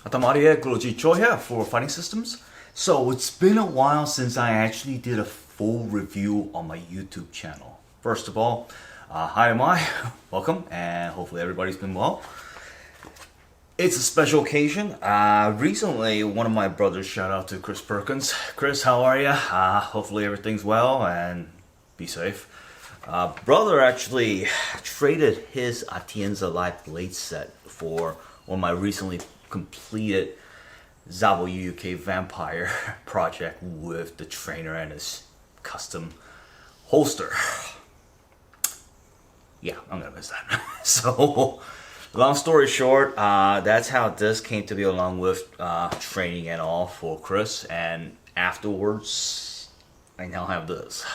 Guro Jee Choi here for Fighting Systems. So it's been a while since I actually did a full review on my YouTube channel. First of all, hi am I, welcome, and hopefully everybody's been well. It's a special occasion. Recently, one of my brothers, shout out to Chris Perkins. Chris, how are ya? Hopefully everything's well and be safe. Brother actually traded his Atienza live blade set for one of my recently completed Zabo UK Vampire project with the trainer and his custom holster. Yeah, I'm gonna miss that. So, long story short, that's how this came to be, along with training and all for Chris. And afterwards, I now have this.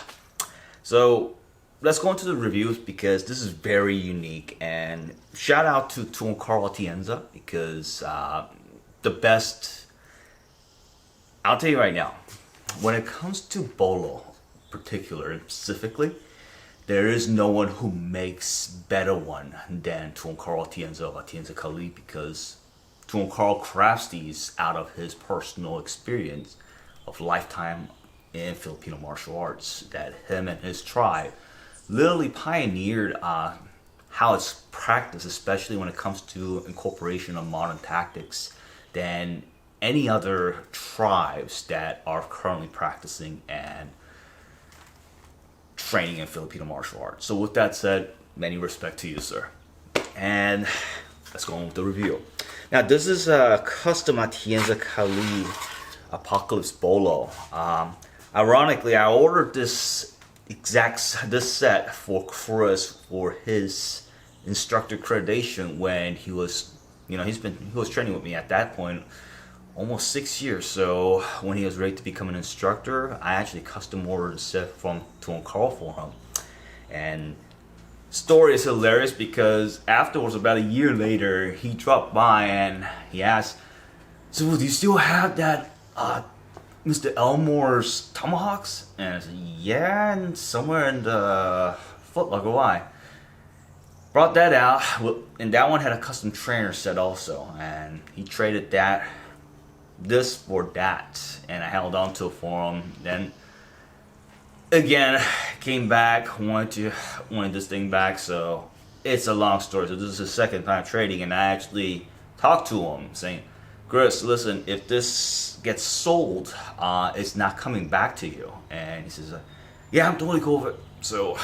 So, let's go into the reviews because this is very unique. And shout out to Tuhon Atienza because the best, I'll tell you right now, when it comes to Bolo particular specifically, there is no one who makes better one than Tuhon Atienza of Atienza Kali, because Tuhon crafts these out of his personal experience of lifetime in Filipino martial arts that him and his tribe literally pioneered how it's practiced, especially when it comes to incorporation of modern tactics, than any other tribes that are currently practicing and training in Filipino martial arts. So with that said, many respect to you, sir. And let's go on with the review. Now this is a custom Atienza Kali Apocalypse Bolo. Ironically, I ordered this set for Chris for his instructor accreditation when he was, he was training with me at that point almost 6 years. So when he was ready to become an instructor, I actually custom ordered a set from Tuhon for him. And story is hilarious because afterwards, about a year later, he dropped by and he asked, "So do you still have that Mr. Elmore's tomahawks?" And I said, "Yeah, and somewhere in the footlocker." Why? Brought that out, and that one had a custom trainer set also, and he traded this for that, and I held on to it for him. Then again, came back, wanted this thing back. So it's a long story. So this is his second time trading, and I actually talked to him saying, "Chris, listen, if this gets sold, it's not coming back to you." And he says, "Yeah, I'm totally cool with it." So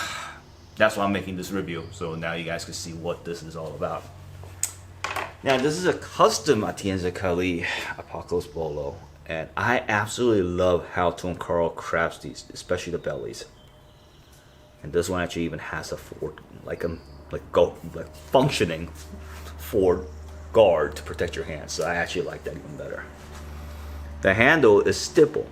that's why I'm making this review. So now you guys can see what this is all about. Now this is a custom Atienza Kali Apocalypse Bolo, and I absolutely love how Tuhon crafts these, especially the bellies. And this one actually even has a functioning forward guard to protect your hands, so I actually like that even better. The handle is stipple.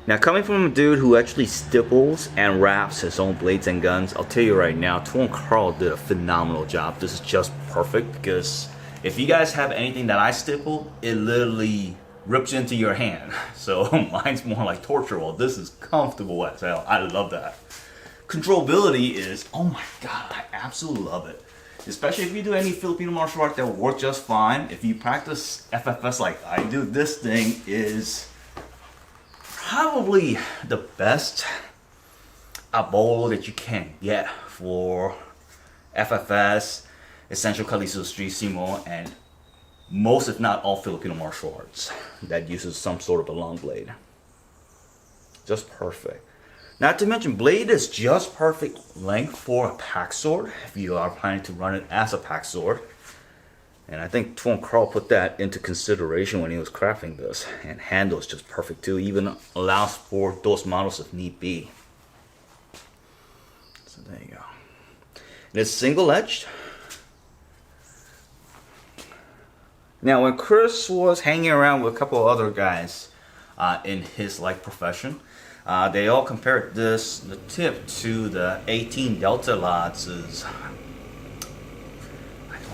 Now, coming from a dude who actually stipples and wraps his own blades and guns, I'll tell you right now, Tuhon did a phenomenal job. This is just perfect because if you guys have anything that I stipple, it literally rips into your hand. So mine's more like torture. Well, this is comfortable as hell. I love that. Controllability is, oh my god, I absolutely love it. Especially if you do any Filipino martial art, that will work just fine. If you practice FFS like I do, this thing is probably the best Bolo that you can get for FFS, Essential Kaliso Street Simo, and most, if not all, Filipino martial arts that uses some sort of a long blade. Just perfect. Not to mention, blade is just perfect length for a pack sword if you are planning to run it as a pack sword. And I think Tuhon put that into consideration when he was crafting this. And handle is just perfect too, even allows for those models if need be. So there you go. And it's single edged. Now when Chris was hanging around with a couple of other guys in his profession, they all compared the tip to the 18 Delta Lots.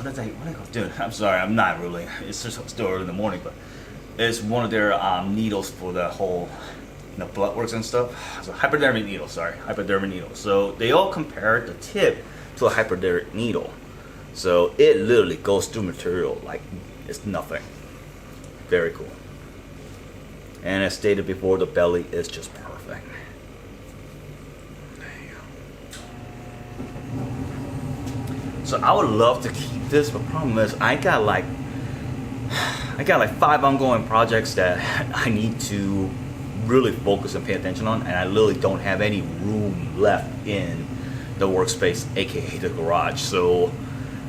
What did I go? Dude, I'm sorry, I'm not really. It's just still early in the morning, but it's one of their needles for the whole blood works and stuff. So hypodermic needle, hypodermic needle. So they all compared the tip to a hypodermic needle. So it literally goes through material like it's nothing. Very cool. And as stated before, the belly is just perfect. There you go. So I would love to keep this, but problem is I got like 5 ongoing projects that I need to really focus and pay attention on, and I literally don't have any room left in the workspace, aka the garage. So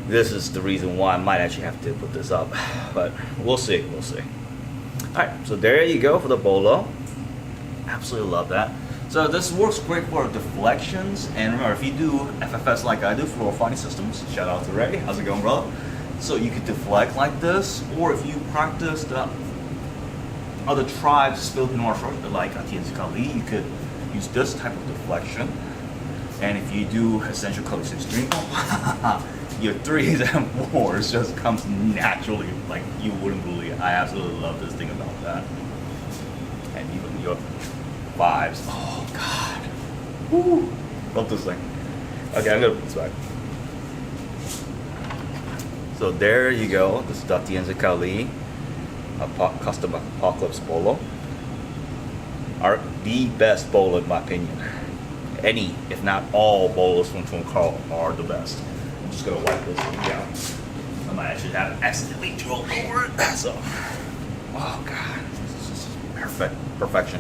this is the reason why I might actually have to put this up, but we'll see. Alright, so there you go for the Bolo. Absolutely love that. So this works great for deflections, and remember, if you do FFS like I do, Floro Fighting Systems, shout out to Ray, how's it going, brother? So you could deflect like this, or if you practice the other tribes Philippine martial arts like Atienza, you could use this type of deflection. And if you do essential colors extreme, your 3s and 4s just comes naturally, like you wouldn't believe. I absolutely love this thing about that. And even your 5s. Oh God. Woo. Love this thing. Okay, I'm gonna put this back. So there you go. This is the Atienza custom Apocalypse Bolo. Are the best Bolo in my opinion. Any, if not all, Bolos from Tuhon Carl are the best. I'm just gonna wipe this thing down. I might actually have accidentally drilled over it. So, oh God, this is just perfection.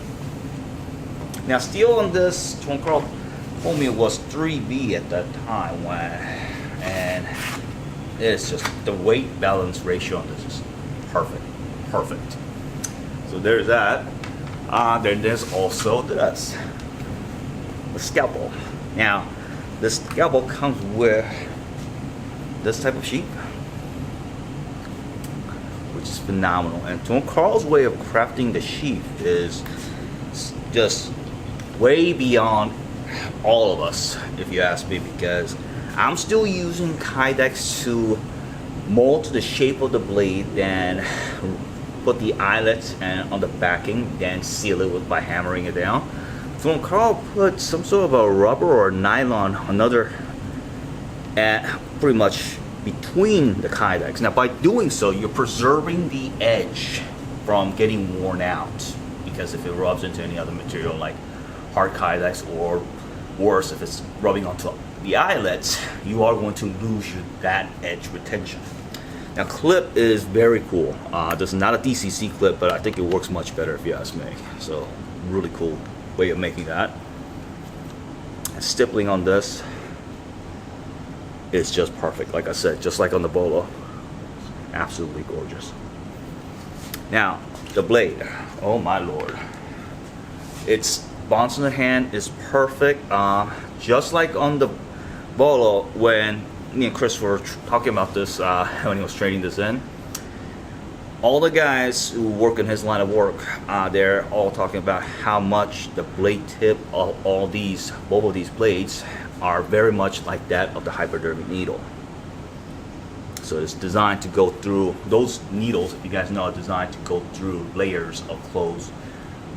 Now, steel on this Tuhon Carl told me it was 3B at that time and it's just the weight balance ratio on this is perfect. So there's that. Then there's also this. The Scalpel. Now, the Scalpel comes with this type of sheath, which is phenomenal. And Tuhon Carl's way of crafting the sheath is just way beyond all of us, if you ask me, because I'm still using Kydex to mold to the shape of the blade, then put the eyelets and on the backing, then seal it by hammering it down. So when Carl put some sort of a rubber or nylon, another, pretty much between the Kydex. Now by doing so, you're preserving the edge from getting worn out, because if it rubs into any other material like hard Kydex, or worse, if it's rubbing onto the eyelets, you are going to lose that edge retention. Now clip is very cool. This is not a DCC clip, but I think it works much better if you ask me. So really cool way of making that. And stippling on this is just perfect. Like I said, just like on the Bolo, absolutely gorgeous. Now the blade, oh my lord, its bounce in the hand is perfect. Just like on the Bolo, when me and Chris were talking about this when he was trading this in, all the guys who work in his line of work, they're all talking about how much the blade tip of all these, both of these blades, are very much like that of the hypodermic needle. So it's designed to go through, those needles, if you guys know, are designed to go through layers of clothes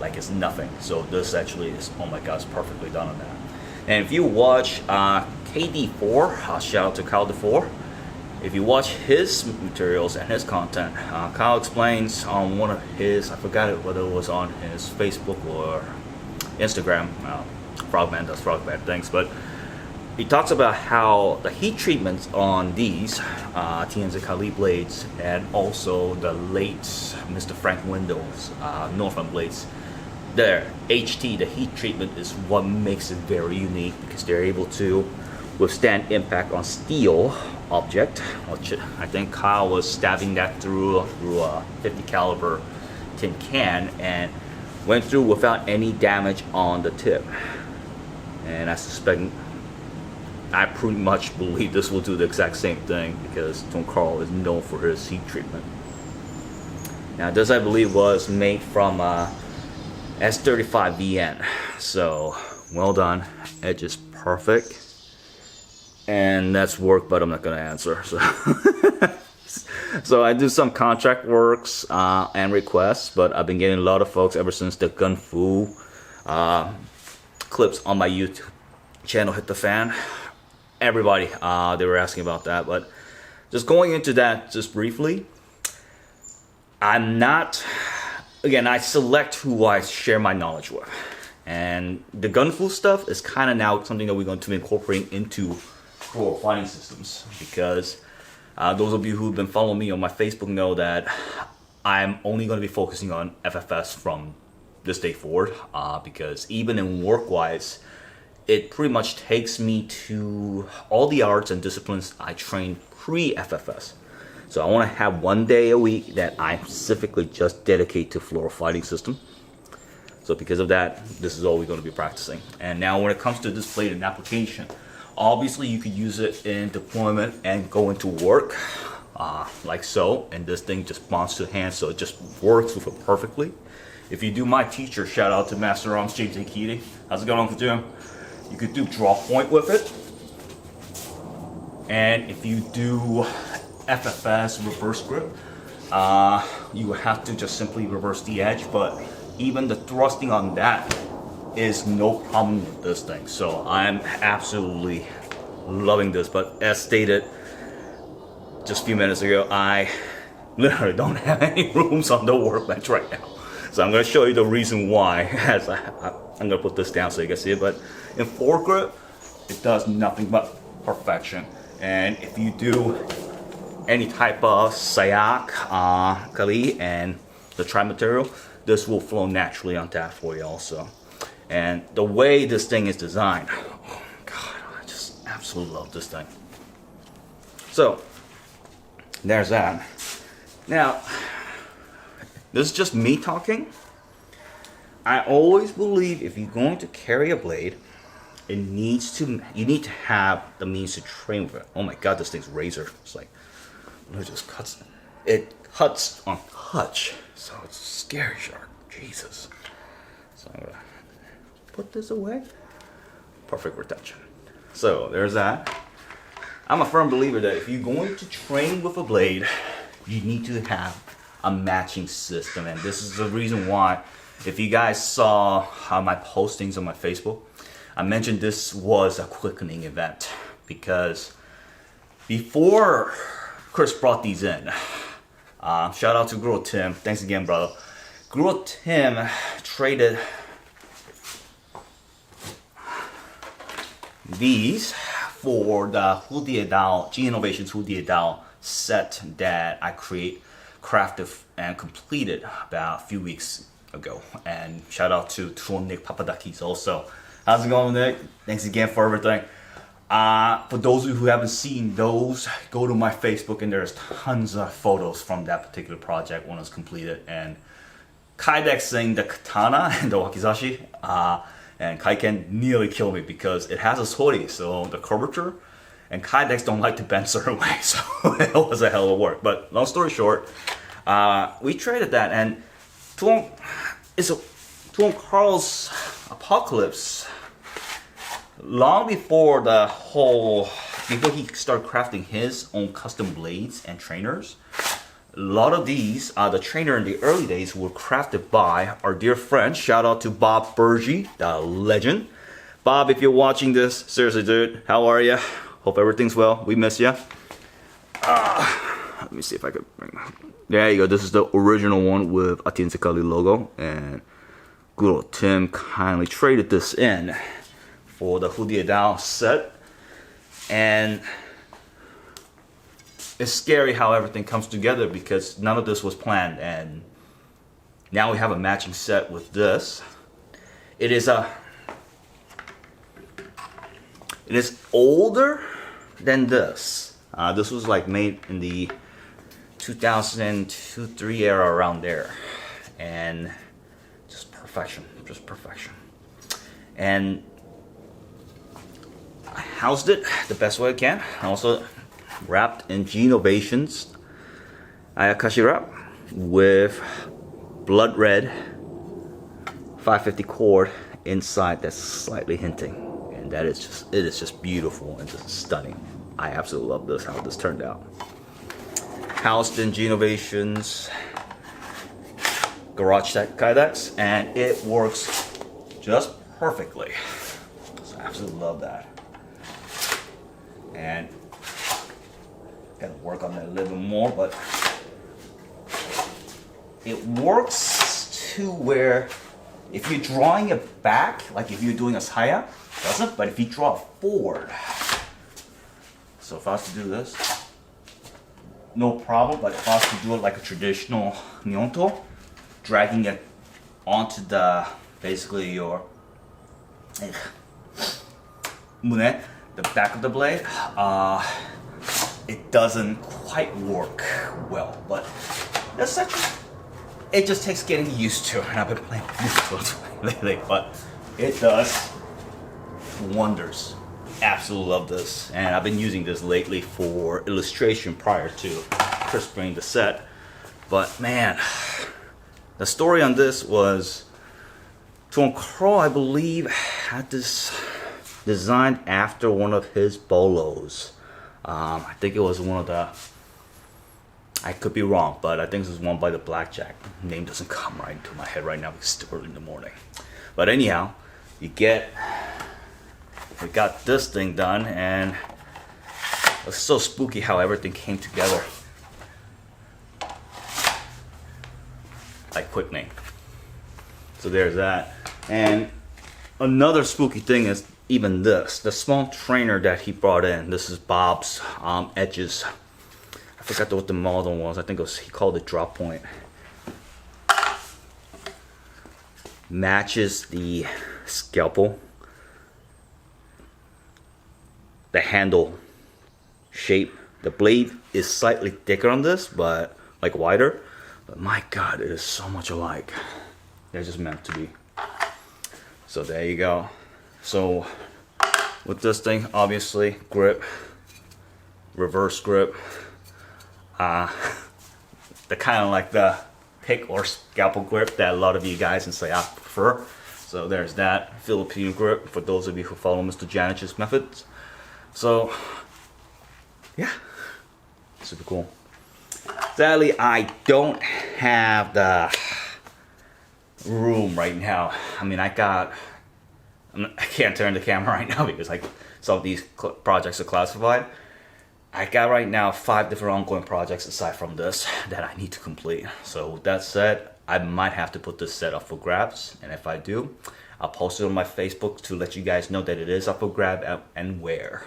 like it's nothing. So this actually is, oh my god, it's perfectly done on that. And if you watch KD4, shout out to Koutou, if you watch his materials and his content, Kyle explains on one of his, I forgot whether it was on his Facebook or Instagram, Frogman does Frogman things, but he talks about how the heat treatments on these Atienza blades, and also the late Mr. Frank Wendell's Northland blades, their HT, the heat treatment, is what makes it very unique, because they're able to withstand impact on steel object, which I think Kyle was stabbing that through a 50 caliber tin can and went through without any damage on the tip. And I suspect, I pretty much believe this will do the exact same thing, because Tuhon Carl is known for his heat treatment. Now this, I believe, was made from S35VN, so well done. Edge is perfect. And that's work, but I'm not gonna answer. So I do some contract works and requests, but I've been getting a lot of folks ever since the Gun Fu clips on my YouTube channel hit the fan. Everybody, they were asking about that. But just going into that just briefly, I'm not, again, I select who I share my knowledge with. And the gunfu stuff is kind of now something that we're going to be incorporating into Floro fighting systems, because those of you who've been following me on my Facebook know that I'm only going to be focusing on FFS from this day forward, because even in work-wise, it pretty much takes me to all the arts and disciplines I trained pre-FFS. So I want to have one day a week that I specifically just dedicate to Floro fighting system. So because of that, this is all we're going to be practicing. And now when it comes to this blade and application, obviously you could use it in deployment and go into work, like so. And this thing just bonds to hand, so it just works with it perfectly. If you do my teacher, shout out to Master Arms James A. Keating. How's it going, Uncle Jim? You could do draw point with it. And if you do FFS reverse grip, you would have to just simply reverse the edge, but even the thrusting on that is no problem with this thing. So I'm absolutely loving this, but as stated just a few minutes ago, I literally don't have any rooms on the workbench right now. So I'm going to show you the reason why as I'm going to put this down so you can see it. But in foregrip, it does nothing but perfection. And if you do any type of sayak, kali, and the tri material, this will flow naturally on that for you also. And the way this thing is designed, oh God, I just absolutely love this thing. So there's that. Now, this is just me talking. I always believe if you're going to carry a blade, you need to have the means to train with it. Oh my God, this thing's razor. It's like, it just cuts. It cuts on touch, so it's scary sharp. Jesus. So I'm gonna put this away. Perfect retention. So there's that. I'm a firm believer that if you're going to train with a blade, you need to have a matching system, and this is the reason why. If you guys saw my postings on my Facebook, I mentioned this was a quickening event, because before Chris brought these in, shout out to Guro Tim. Thanks again, brother. Guro Tim traded these for the Hoodie Dao, G Innovations Hoodie Dao set that I crafted and completed about a few weeks ago. And shout out to Tuhon Nick Papadakis also. How's it going, Nick? Thanks again for everything. For those of you who haven't seen those, go to my Facebook and there's tons of photos from that particular project when it was completed. And Kaidexing the katana and the wakizashi, and Kaiken nearly killed me because it has a sori, so the curvature, and Kaidex don't like to bend certain way, so it was a hell of work. But long story short, we traded that, and Tuhon Carl's Apocalypse, long before he started crafting his own custom blades and trainers, a lot of these, the trainer in the early days, were crafted by our dear friend. Shout out to Bob Bergie, the legend. Bob, if you're watching this, seriously, dude, how are you? Hope everything's well. We miss you. Let me see if I could bring. There you go. This is the original one with Atienza logo, and Guro Tim kindly traded this in for the Hoodie Dao set, and it's scary how everything comes together because none of this was planned, and now we have a matching set with this. It is older than this. This was like made in the 2002-3 era, around there, and just perfection. And I housed it the best way I can. I also wrapped in G Innovations Ayakashi wrap with blood red 550 cord inside that's slightly hinting, and it is just beautiful and just stunning. I absolutely love this, how this turned out. Housed in G Innovations Garage Tech Kydex, and it works just perfectly. So I absolutely love that. And gotta work on that a little bit more, but it works to where if you're drawing it back, like if you're doing a saya, it doesn't, but if you draw it forward. So if I was to do this, no problem, but if I was to do it like a traditional nyonto, dragging it onto the, basically your mune, the back of the blade, it doesn't quite work well, but that's actually, it just takes getting used to, and I've been playing this lately, but it does wonders. Absolutely love this, and I've been using this lately for illustration prior to crisping the set. But man, the story on this was Tuhon Crow, I believe, had this designed after one of his bolos. I think it was one of the, I could be wrong, but I think this was one by the Blackjack. Name doesn't come right into my head right now because it's still early in the morning. But anyhow, we got this thing done, and it was so spooky how everything came together. Like quickening. So there's that. And another spooky thing is even this. The small trainer that he brought in. This is Bob's edges. I forgot what the model was. I think he called it drop point. Matches the scalpel. The handle shape. The blade is slightly thicker on this, but like wider. But my God, it is so much alike. They're just meant to be. So there you go. So with this thing, obviously, grip, reverse grip. The kind of like the pick or scalpel grip that a lot of you guys in Saya prefer. So there's that Filipino grip for those of you who follow Mr. Janich's methods. So, yeah, super cool. Sadly, I don't have the room right now. I mean, I can't turn the camera right now because like some of these projects are classified. I got right now 5 different ongoing projects aside from this that I need to complete. So with that said, I might have to put this set up for grabs, and if I do, I'll post it on my Facebook to let you guys know that it is up for grab and where.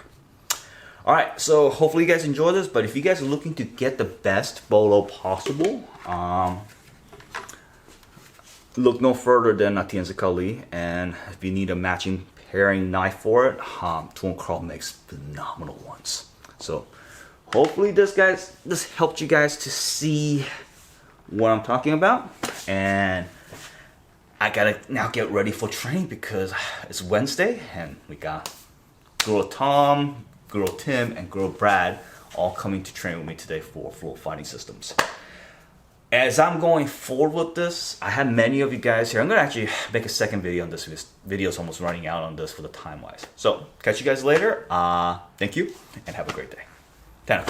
Alright, so hopefully you guys enjoy this, but if you guys are looking to get the best bolo possible, look no further than Atienza Kali, and if you need a matching pairing knife for it, Tuhon Crow makes phenomenal ones. So hopefully this helped you guys to see what I'm talking about, and I gotta now get ready for training because it's Wednesday and we got Guro Tom, Guro Tim, and Guro Brad all coming to train with me today for floor fighting systems. As I'm going forward with this, I have many of you guys here. I'm gonna actually make a second video on this. This video's almost running out on this for the time wise. So catch you guys later. Thank you and have a great day. Tena.